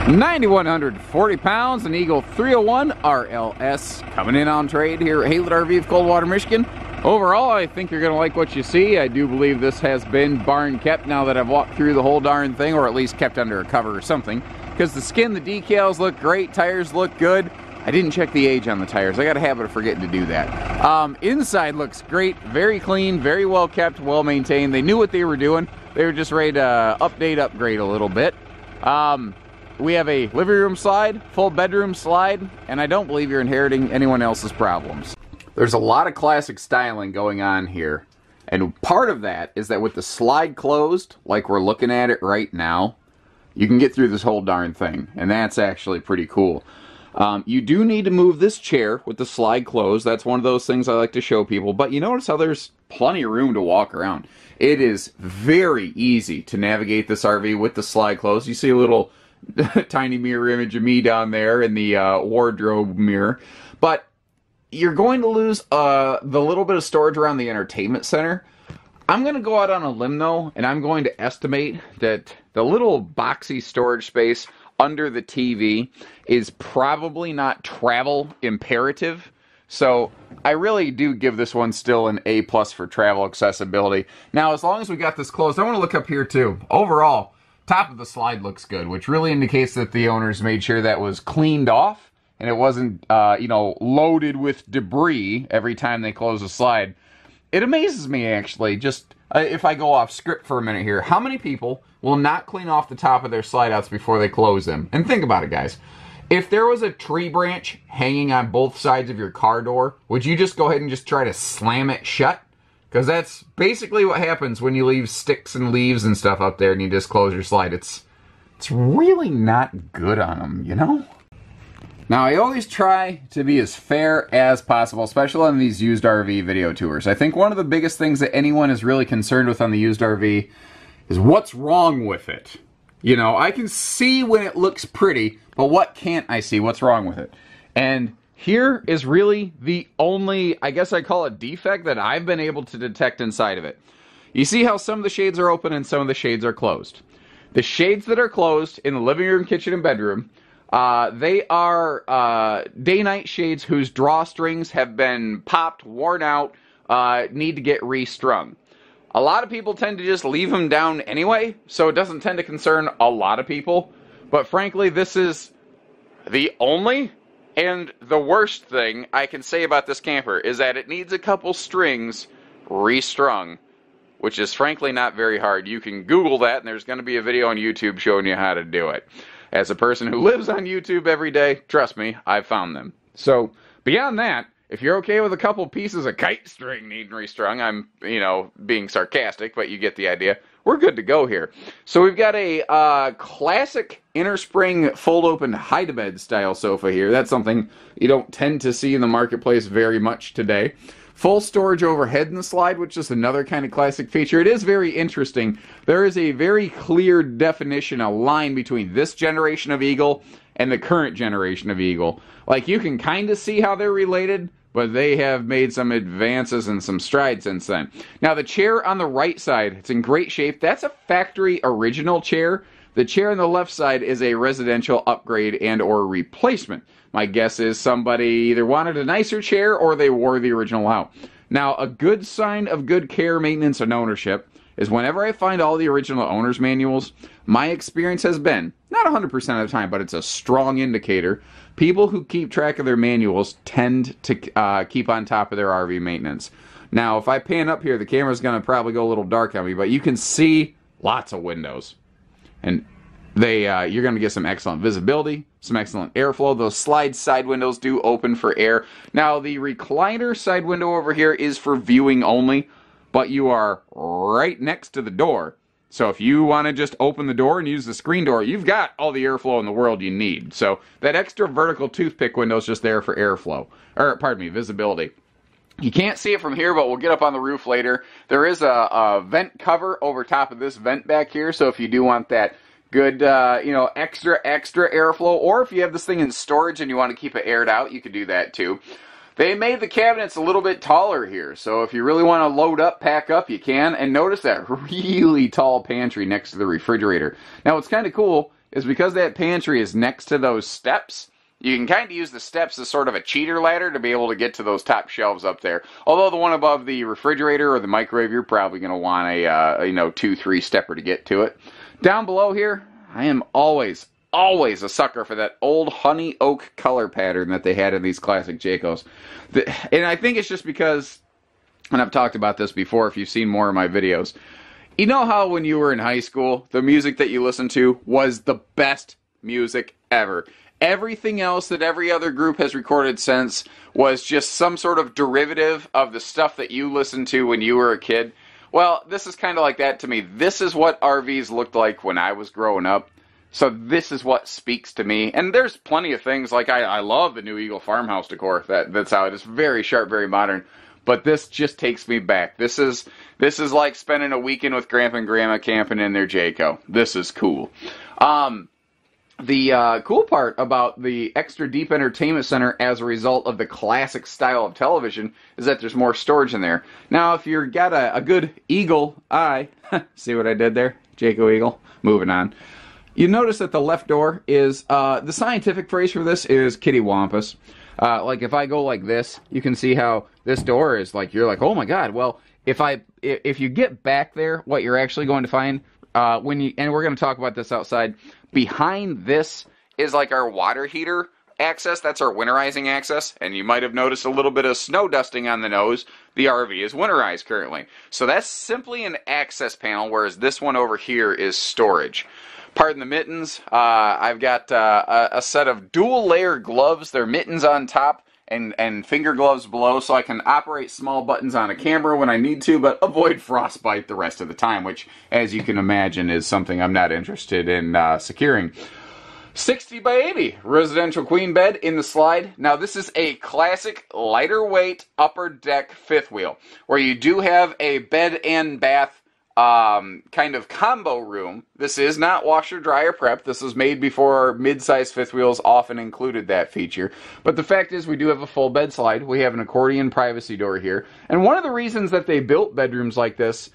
9,140 pounds, an Eagle 301 RLS coming in on trade here at Haylett RV of Coldwater, Michigan. Overall, I think you're going to like what you see. I do believe this has been barn kept now that I've walked through the whole darn thing, or at least kept under a cover or something. Because the skin, the decals look great, tires look good. I didn't check the age on the tires. I got a habit of forgetting to do that. Inside looks great, very clean, very well kept, well maintained. They knew what they were doing. They were just ready to upgrade a little bit. We have a living room slide, full bedroom slide, and I don't believe you're inheriting anyone else's problems. There's a lot of classic styling going on here, and part of that is that with the slide closed, like we're looking at it right now, you can get through this whole darn thing, and that's actually pretty cool. You do need to move this chair with the slide closed. That's one of those things I like to show people, but you notice how there's plenty of room to walk around. It is very easy to navigate this RV with the slide closed. You see a little tiny mirror image of me down there in the wardrobe mirror, but you're going to lose the little bit of storage around the entertainment center. I'm going to go out on a limb though, and I'm going to estimate that the little boxy storage space under the TV is probably not travel imperative. So I really do give this one still an A+ for travel accessibility. Now, as long as we got this closed, I want to look up here too. Overall, top of the slide looks good, which really indicates that the owners made sure that was cleaned off and it wasn't, you know, loaded with debris every time they close the slide. It amazes me, actually, just if I go off script for a minute here, how many people will not clean off the top of their slide outs before they close them? And think about it, guys. If there was a tree branch hanging on both sides of your car door, would you just go ahead and just try to slam it shut? Because that's basically what happens when you leave sticks and leaves and stuff up there and you just close your slide. It's really not good on them, you know? Now, I always try to be as fair as possible, especially on these used RV video tours. I think one of the biggest things that anyone is really concerned with on the used RV is what's wrong with it. You know, I can see when it looks pretty, but what can't I see? What's wrong with it? And here is really the only, I guess I call it defect, that I've been able to detect inside of it. You see how some of the shades are open and some of the shades are closed. The shades that are closed in the living room, kitchen, and bedroom, they are day-night shades whose drawstrings have been popped, worn out, need to get restrung. A lot of people tend to just leave them down anyway, so it doesn't tend to concern a lot of people. But frankly, this is the only and the worst thing I can say about this camper, is that it needs a couple strings restrung, which is frankly not very hard. You can Google that, and there's going to be a video on YouTube showing you how to do it. As a person who lives on YouTube every day, trust me, I've found them. So, beyond that, if you're okay with a couple pieces of kite string needing restrung, I'm, you know, being sarcastic, but you get the idea. We're good to go here. So we've got a classic inner spring fold-open hide-a-bed style sofa here. That's something you don't tend to see in the marketplace very much today. Full storage overhead in the slide, which is another kind of classic feature. It is very interesting. There is a very clear definition, a line between this generation of Eagle and the current generation of Eagle. Like, you can kind of see how they're related, but they have made some advances and some strides since then. Now, the chair on the right side, it's in great shape. That's a factory original chair. The chair on the left side is a residential upgrade and or replacement. My guess is somebody either wanted a nicer chair or they wore the original out. Now, a good sign of good care, maintenance, and ownership is whenever I find all the original owner's manuals, my experience has been, not 100% of the time, but it's a strong indicator, people who keep track of their manuals tend to keep on top of their RV maintenance. Now, if I pan up here, the camera's going to probably go a little dark on me, but you can see lots of windows. And you're going to get some excellent visibility, some excellent airflow. Those slide side windows do open for air. Now, the recliner side window over here is for viewing only, but you are right next to the door. So if you want to just open the door and use the screen door, you've got all the airflow in the world you need. So that extra vertical toothpick window is just there for airflow, or pardon me, visibility. You can't see it from here, but we'll get up on the roof later. There is a vent cover over top of this vent back here, so if you do want that good, you know, extra airflow, or if you have this thing in storage and you want to keep it aired out, you could do that too. They made the cabinets a little bit taller here, so if you really want to load up, pack up, you can. And notice that really tall pantry next to the refrigerator. Now, what's kind of cool is because that pantry is next to those steps, you can kind of use the steps as sort of a cheater ladder to be able to get to those top shelves up there. Although the one above the refrigerator or the microwave, you're probably going to want a 2-3 stepper to get to it. Down below here, I am always a sucker for that old honey oak color pattern that they had in these classic Jaycos. And I think it's just because, and I've talked about this before if you've seen more of my videos, you know how when you were in high school, the music that you listened to was the best music ever. Everything else that every other group has recorded since was just some sort of derivative of the stuff that you listened to when you were a kid. Well, this is kind of like that to me. This is what RVs looked like when I was growing up. So this is what speaks to me. And there's plenty of things, like I love the New Eagle farmhouse decor. That's how it is. Very sharp, very modern. But this just takes me back. This is like spending a weekend with Grandpa and Grandma camping in their Jayco. This is cool. The cool part about the extra deep entertainment center as a result of the classic style of television is that there's more storage in there. Now, if you've got a good eagle eye, see what I did there? Jayco Eagle. Moving on. You notice that the left door is, the scientific phrase for this is kittywampus. Like if I go like this, you can see how this door is like, you're like, oh my god. Well, if you get back there, what you're actually going to find, and we're going to talk about this outside, behind this is like our water heater access. That's our winterizing access. And you might have noticed a little bit of snow dusting on the nose. The RV is winterized currently. So that's simply an access panel, whereas this one over here is storage. Pardon the mittens. I've got a set of dual layer gloves. They're mittens on top and finger gloves below, so I can operate small buttons on a camera when I need to, but avoid frostbite the rest of the time, which, as you can imagine, is something I'm not interested in securing. 60 by 80 residential queen bed in the slide. Now this is a classic lighter weight upper deck fifth wheel, where you do have a bed and bath kind of combo room. This is not washer dryer prep. This was made before mid-size fifth wheels often included that feature. But the fact is, we do have a full bed slide. We have an accordion privacy door here. And one of the reasons that they built bedrooms like this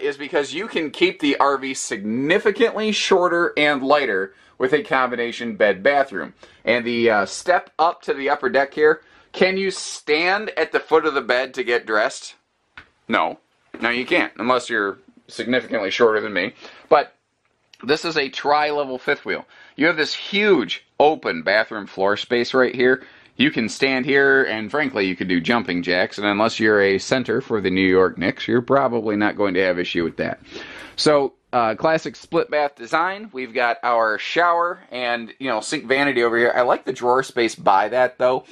is because you can keep the RV significantly shorter and lighter with a combination bed bathroom. And the step up to the upper deck here, can you stand at the foot of the bed to get dressed? No. No, you can't, unless you're significantly shorter than me. But this is a tri-level fifth wheel. You have this huge open bathroom floor space right here. You can stand here, and frankly, you could do jumping jacks, and unless you're a center for the New York Knicks, you're probably not going to have issue with that. So, classic split bath design. We've got our shower and, sink vanity over here. I like the drawer space by that, though.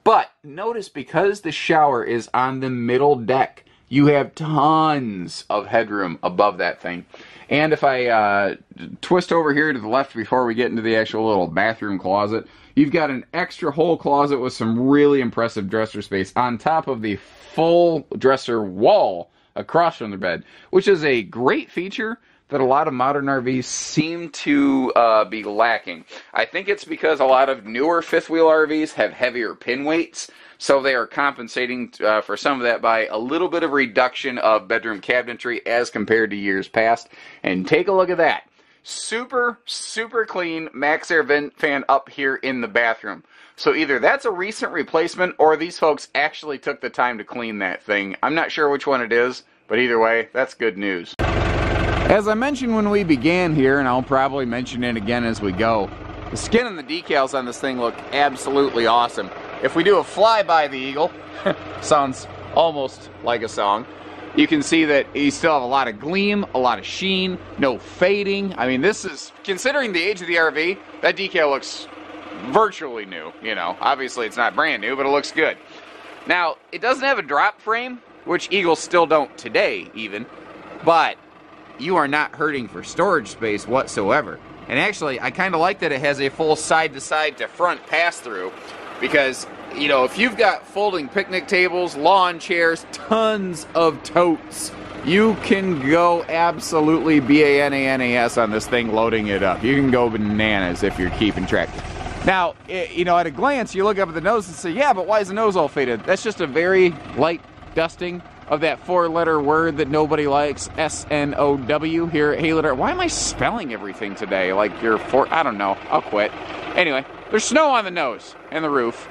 But notice, because the shower is on the middle deck, you have tons of headroom above that thing. And if I twist over here to the left before we get into the actual little bathroom closet, you've got an extra whole closet with some really impressive dresser space on top of the full dresser wall across from the bed, which is a great feature that a lot of modern RVs seem to be lacking. I think it's because a lot of newer fifth wheel RVs have heavier pin weights, so they are compensating for some of that by a little bit of reduction of bedroom cabinetry as compared to years past. And take a look at that. Super, super clean max air vent fan up here in the bathroom. So either that's a recent replacement or these folks actually took the time to clean that thing. I'm not sure which one it is, but either way, that's good news. As I mentioned when we began here, and I'll probably mention it again as we go, the skin and the decals on this thing look absolutely awesome. If we do a flyby the Eagle, sounds almost like a song, you can see that you still have a lot of gleam, a lot of sheen, no fading. I mean, this is, considering the age of the RV, that decal looks virtually new. Obviously it's not brand new, but it looks good. Now, it doesn't have a drop frame, which Eagles still don't today even, but you are not hurting for storage space whatsoever. And actually, I kind of like that it has a full side-to-side to front pass-through, because, if you've got folding picnic tables, lawn chairs, tons of totes, you can go absolutely bananas on this thing loading it up. You can go bananas if you're keeping track. Now, at a glance, you look up at the nose and say, yeah, but why is the nose all faded? That's just a very light dusting of that 4-letter word that nobody likes, S-N-O-W, here at Haylett. Why am I spelling everything today? Like you're I don't know. I'll quit. Anyway, there's snow on the nose and the roof.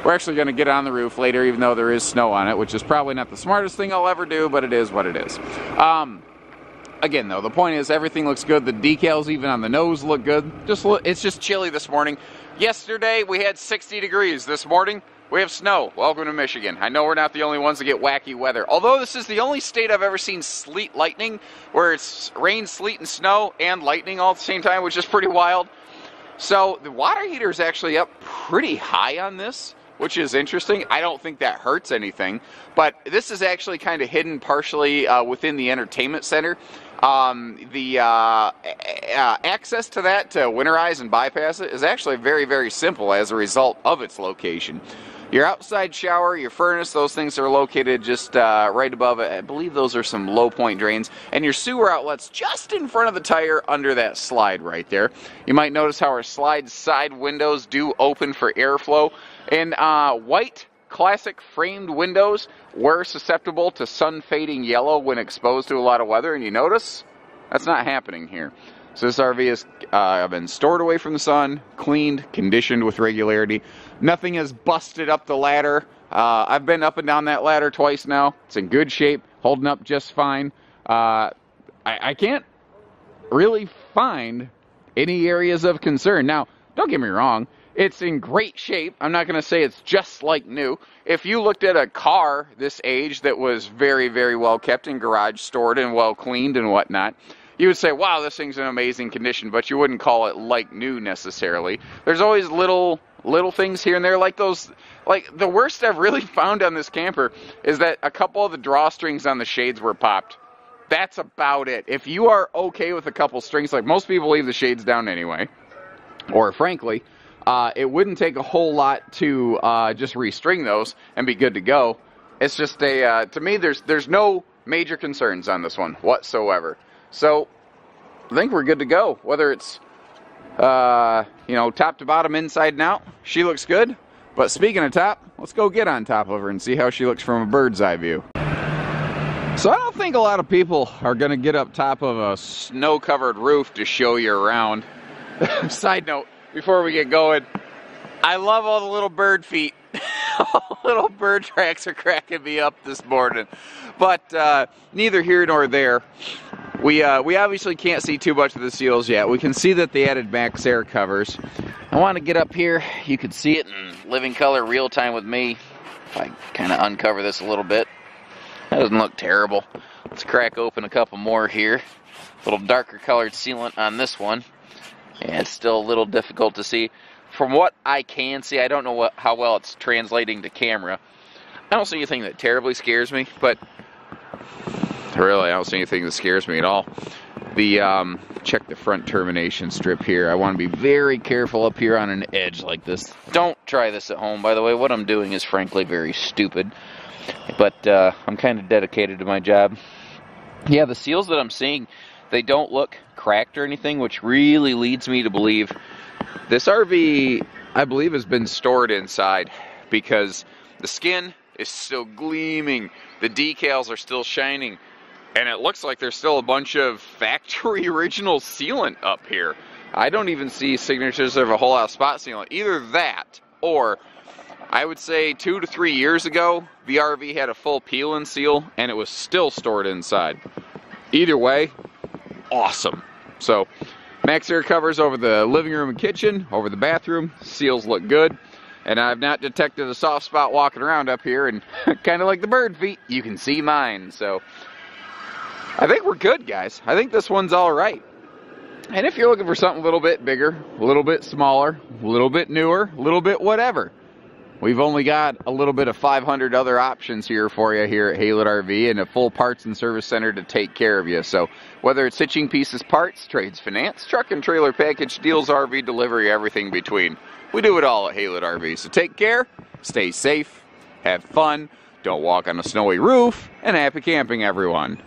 We're actually going to get on the roof later, even though there is snow on it, which is probably not the smartest thing I'll ever do, but it is what it is. Again, though, the point is everything looks good. The decals, even on the nose, look good. It's just chilly this morning. Yesterday, we had 60 degrees. This morning, we have snow. Welcome to Michigan. I know we're not the only ones that get wacky weather. Although this is the only state I've ever seen sleet lightning, where it's rain, sleet, and snow, and lightning all at the same time, which is pretty wild. So the water heater is actually up pretty high on this, which is interesting. I don't think that hurts anything, but this is actually kind of hidden partially within the entertainment center. The access to that, to winterize and bypass it, is actually very, very simple as a result of its location. Your outside shower, your furnace, those things are located just right above it. I believe those are some low point drains. And your sewer outlet's just in front of the tire under that slide right there. You might notice how our slide side windows do open for airflow. And white classic framed windows were susceptible to sun fading yellow when exposed to a lot of weather. And you notice that's not happening here. So this RV has been stored away from the sun, cleaned, conditioned with regularity. Nothing has busted up the ladder. I've been up and down that ladder twice now. It's in good shape, holding up just fine. I can't really find any areas of concern. Now, don't get me wrong. It's in great shape. I'm not going to say it's just like new. If you looked at a car this age that was very, very well kept in garage, stored and well cleaned and whatnot, you would say, wow, this thing's in amazing condition, but you wouldn't call it like new necessarily. There's always little things here and there, like those, like the worst I've really found on this camper is that a couple of the drawstrings on the shades were popped. That's about it. If you are okay with a couple strings, like most people leave the shades down anyway, or frankly, it wouldn't take a whole lot to just restring those and be good to go. It's just to me, there's no major concerns on this one whatsoever. So I think we're good to go. Whether it's top to bottom, inside and out, she looks good. But speaking of top, let's go get on top of her and see how she looks from a bird's eye view. So I don't think a lot of people are going to get up top of a snow-covered roof to show you around. Side note, before we get going, I love all the little bird feet. Little bird tracks are cracking me up this morning. But neither here nor there. We obviously can't see too much of the seals yet. We can see that they added max air covers. I want to get up here. You can see it in living color, real time with me. If I kind of uncover this a little bit. That doesn't look terrible. Let's crack open a couple more here. A little darker colored sealant on this one. Yeah, it's still a little difficult to see. From what I can see, I don't know how well it's translating to camera. I don't see anything that terribly scares me, but really, I don't see anything that scares me at all. Check the front termination strip here. I want to be very careful up here on an edge like this. Don't try this at home, by the way. What I'm doing is frankly very stupid, but I'm kind of dedicated to my job. Yeah, the seals that I'm seeing, they don't look cracked or anything, which really leads me to believe this RV, I believe, has been stored inside, because the skin is still gleaming, the decals are still shining, and it looks like there's still a bunch of factory original sealant up here. I don't even see signatures of a whole lot of spot sealant. Either that, or I would say 2 to 3 years ago, the RV had a full peel and seal, and it was still stored inside. Either way, awesome. So, max air covers over the living room and kitchen, over the bathroom. Seals look good. And I've not detected a soft spot walking around up here, and kind of like the bird feet, you can see mine. So, I think we're good, guys. I think this one's all right. And if you're looking for something a little bit bigger, a little bit smaller, a little bit newer, a little bit whatever, we've only got a little bit of 500 other options here for you here at Haylett RV, and a full parts and service center to take care of you. So whether it's hitching pieces, parts, trades, finance, truck and trailer package, deals, RV delivery, everything between, we do it all at Haylett RV. So take care, stay safe, have fun, don't walk on a snowy roof, and happy camping, everyone.